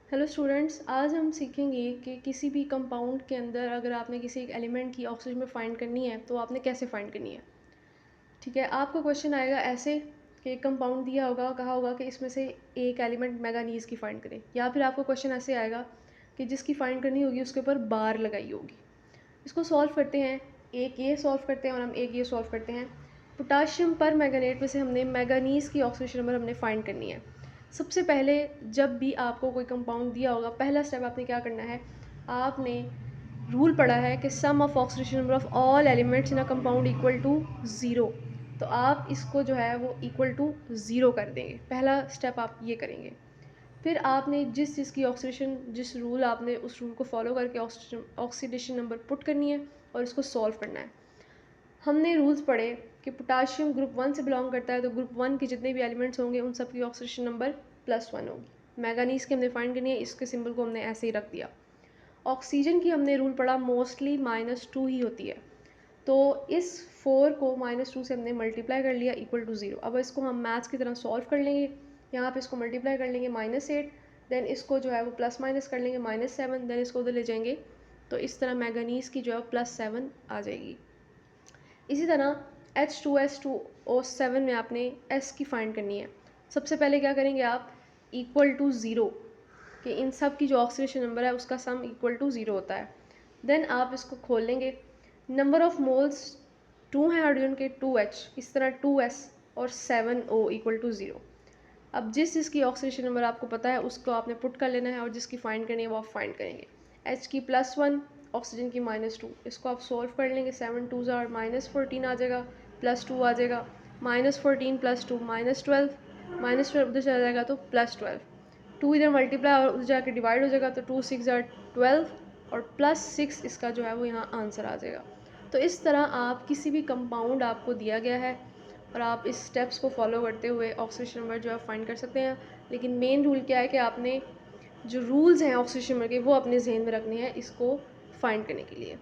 Hello students, आज हम सीखेंगे कि किसी भी कंपाउंड के अंदर अगर आपने किसी एक एलिमेंट की ऑक्सीजन में फाइंड करनी है तो आपने कैसे फाइंड करनी है। ठीक है, आपका क्वेश्चन आएगा ऐसे कि एक कंपाउंड दिया होगा, कहा होगा कि इसमें से एक एलिमेंट मैंगनीज की फाइंड करें, या फिर आपको क्वेश्चन ऐसे आएगा कि जिसकी फाइंड करनी होगी उसके ऊपर बार लगाई होगी। इसको सॉल्व करते हैं, एक ये सॉल्व करते हैं और हम एक ये सॉल्व करते हैं। पोटाशियम पर मैंगनेट में से हमने मैंगनीज की ऑक्सीजन नंबर हमने फाइंड करनी है। सबसे पहले जब भी आपको कोई कंपाउंड दिया होगा, पहला स्टेप आपने क्या करना है, आपने रूल पढ़ा है कि sum of oxidation number of all elements in a compound equal to zero. तो आप इसको जो है वो इक्वल टू ज़ीरो कर देंगे। पहला स्टेप आप ये करेंगे। फिर आपने जिस चीज़ की ऑक्सीडेशन, जिस रूल आपने उस रूल को फॉलो करके ऑक्सीडेशन नंबर पुट करनी है और इसको सॉल्व करना है। हमने रूल्स पढ़े कि पोटाशियम ग्रुप 1 से बिलोंग करता है, तो ग्रुप 1 के जितने भी एलिमेंट्स होंगे उन सब की ऑक्सीडेशन नंबर +1 होगी। मैंगनीज की हमने फाइंड करनी है, इसके सिंबल को हमने ऐसे ही रख दिया। ऑक्सीजन की हमने रूल पढ़ा मोस्टली -2 ही होती है, तो इस 4 को -2 से हमने मल्टीप्लाई कर लिया इक्वल टू ज़ीरो। अब इसको हम मैथ्स की तरह सॉल्व कर लेंगे। यहाँ पे इसको मल्टीप्लाई कर लेंगे -8, देन इसको जो है वो प्लस माइनस कर लेंगे -7, देन इसको उधर ले जाएंगे, तो इस तरह मैंगनीज की जो है +7 आ जाएगी। इसी तरह H2S2O7 में आपने S की फाइंड करनी है। सबसे पहले क्या करेंगे आप, इक्वल टू ज़ीरो, कि इन सब की जो ऑक्सीडेशन नंबर है उसका सम इक्वल टू ज़ीरो होता है। देन आप इसको खोल लेंगे। नंबर ऑफ मोल्स 2 हैं हाइड्रोजन के, 2H, इस तरह 2S और 7O इक्वल टू ज़ीरो। अब जिस जिसकी ऑक्सीडेशन नंबर आपको पता है उसको आपने पुट कर लेना है और जिसकी फाइंड करनी है वो आप फाइंड करेंगे। H की +1, ऑक्सीजन की -2, इसको आप सोल्व कर लेंगे। 7 2 ज़ार -14 आ जाएगा, +2 आ जाएगा, -14 +2 -12, -12 उधर चला जाएगा तो +12, 2 इधर मल्टीप्लाई और उधर जाके डिवाइड हो जाएगा, तो 2 6 ज़ार 12 और +6 इसका जो है वो यहाँ आंसर आ जाएगा। तो इस तरह आप किसी भी कंपाउंड आपको दिया गया है और आप इस स्टेप्स को फॉलो करते हुए ऑक्सीडेशन नंबर जो है फाइंड कर सकते हैं। लेकिन मेन रूल क्या है कि आपने जो रूल्स हैं ऑक्सीडेशन नंबर के वो अपने जहन में रखने हैं इसको फाइंड करने के लिए।